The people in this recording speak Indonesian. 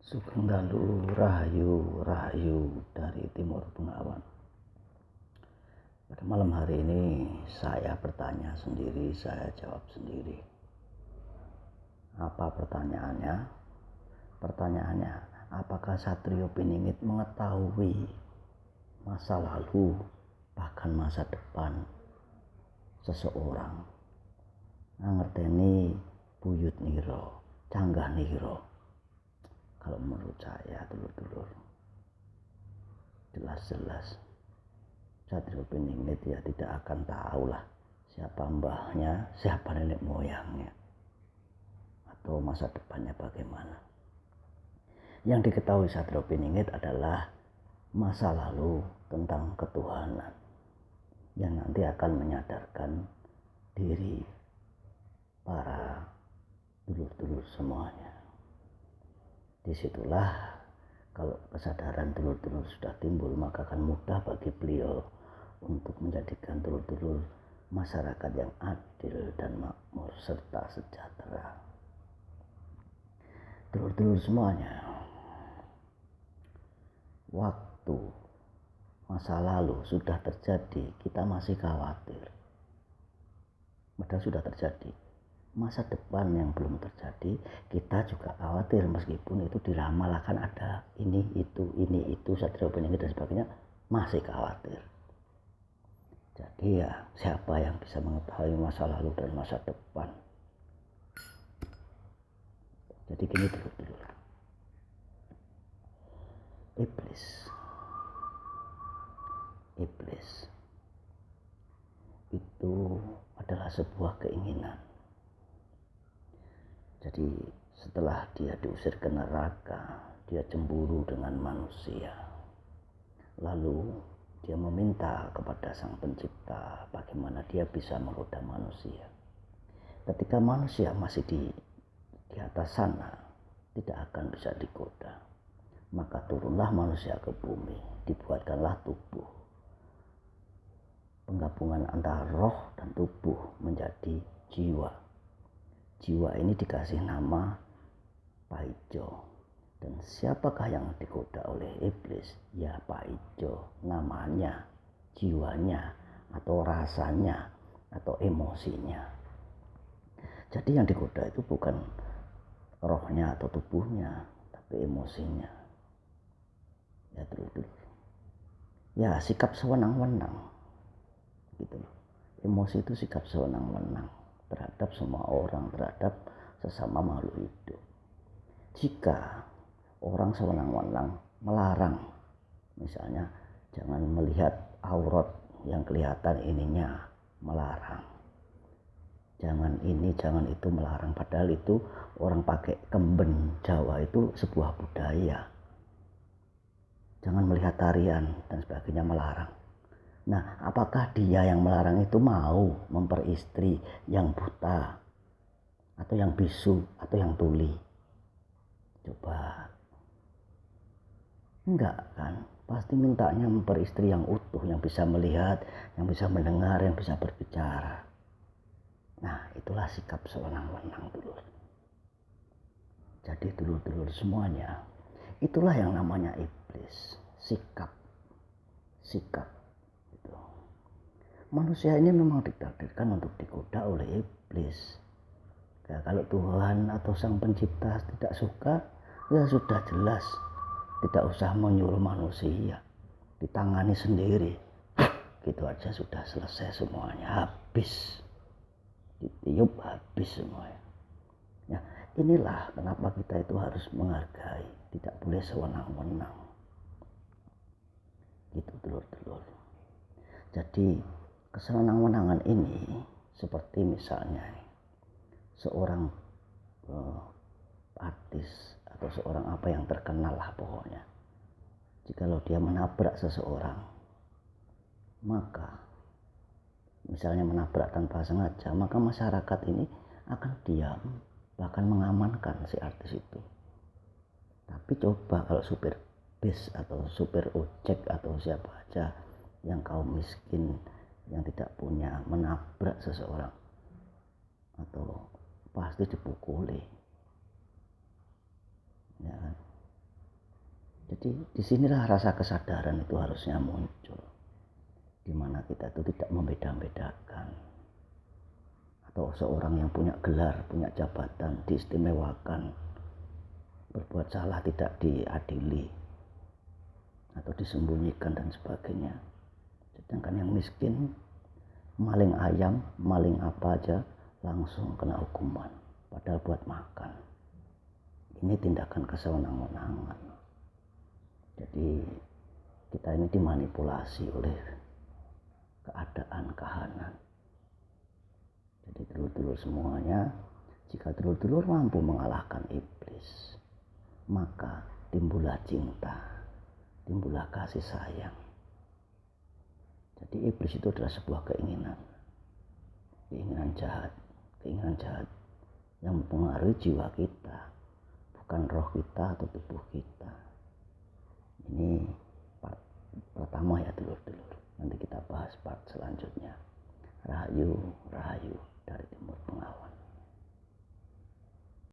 Sugeng dalu rahayu dari Timur Bengawan. Pada malam hari ini saya bertanya sendiri, saya jawab sendiri. Apa pertanyaannya? Pertanyaannya, apakah Satrio Piningit mengetahui masa lalu, bahkan masa depan seseorang? Ngerteni buyut niro, canggah niro. Kalau menurut saya, dulur-dulur, jelas-jelas Satrio Piningit ya tidak akan tahu lah siapa mbahnya, siapa nenek moyangnya, atau masa depannya bagaimana. Yang diketahui Satrio Piningit adalah masa lalu tentang ketuhanan yang nanti akan menyadarkan diri para dulur-dulur semuanya. Disitulah kalau kesadaran dulur-dulur sudah timbul, maka akan mudah bagi beliau untuk menjadikan dulur-dulur masyarakat yang adil dan makmur serta sejahtera. Dulur-dulur semuanya, waktu masa lalu sudah terjadi, kita masih khawatir. Padahal sudah terjadi. Masa depan yang belum terjadi, kita juga khawatir, meskipun itu diramal akan ada ini itu Satrio Piningit dan sebagainya, masih khawatir. Jadi ya, siapa yang bisa mengetahui masa lalu dan masa depan? Jadi gini dulu. Iblis itu adalah sebuah keinginan. Jadi setelah dia diusir ke neraka, dia cemburu dengan manusia. Lalu dia meminta kepada Sang Pencipta bagaimana dia bisa menggoda manusia. Ketika manusia masih di atas sana, tidak akan bisa digoda. Maka turunlah manusia ke bumi, dibuatkanlah tubuh. Penggabungan antara roh dan tubuh menjadi jiwa. Jiwa ini dikasih nama Paijo. Dan siapakah yang digoda oleh iblis? Ya Paijo, namanya, jiwanya, atau rasanya, atau emosinya. Jadi yang digoda itu bukan rohnya atau tubuhnya, tapi emosinya. Ya dulu. Ya sikap sewenang-wenang. Gitu loh. Emosi itu sikap sewenang-wenang terhadap semua orang, terhadap sesama makhluk hidup. Jika orang sewenang-wenang melarang, misalnya jangan melihat aurat yang kelihatan ininya, melarang. Jangan ini, jangan itu, melarang. Padahal itu orang pakai kemben Jawa itu sebuah budaya. Jangan melihat tarian dan sebagainya, melarang. Nah, apakah dia yang melarang itu mau memperistri yang buta, atau yang bisu, atau yang tuli? Coba. Enggak kan? Pasti mintanya memperistri yang utuh, yang bisa melihat, yang bisa mendengar, yang bisa berbicara. Nah, itulah sikap sewenang-wenang dulur. Jadi dulur-dulur semuanya, itulah yang namanya iblis. Sikap. Manusia ini memang ditakdirkan untuk digoda oleh iblis. Ya, kalau Tuhan atau Sang Pencipta tidak suka, ya sudah jelas, tidak usah menyuruh manusia, ditangani sendiri. Gitu aja sudah selesai semuanya, habis, ditiup habis semuanya. Ya, inilah kenapa kita itu harus menghargai, tidak boleh sewenang-wenang. Gitu dulur-dulur. Jadi kesewenang-wenangan ini seperti misalnya seorang artis atau seorang apa yang terkenal lah pokoknya. Jikalau dia menabrak seseorang, maka misalnya menabrak tanpa sengaja, maka masyarakat ini akan diam, bahkan mengamankan si artis itu. Tapi coba kalau supir bis atau supir ojek atau siapa aja yang kaum miskin, yang tidak punya, menabrak seseorang, atau pasti dipukuli, ya kan? Jadi disinilah rasa kesadaran itu harusnya muncul, di mana kita itu tidak membeda-bedakan, atau seorang yang punya gelar, punya jabatan diistimewakan, berbuat salah tidak diadili atau disembunyikan dan sebagainya. Sedangkan yang miskin, maling ayam, maling apa aja langsung kena hukuman, padahal buat makan. Ini tindakan kesewenang-wenangan. Jadi kita ini dimanipulasi oleh keadaan kahanan. Jadi dulur-dulur semuanya, jika dulur-dulur mampu mengalahkan iblis, maka timbullah cinta, timbullah kasih sayang. Jadi iblis itu adalah sebuah keinginan jahat yang mempengaruhi jiwa kita, bukan roh kita atau tubuh kita. Ini part pertama ya dulur-dulur. Nanti kita bahas part selanjutnya. Rahayu, rahayu.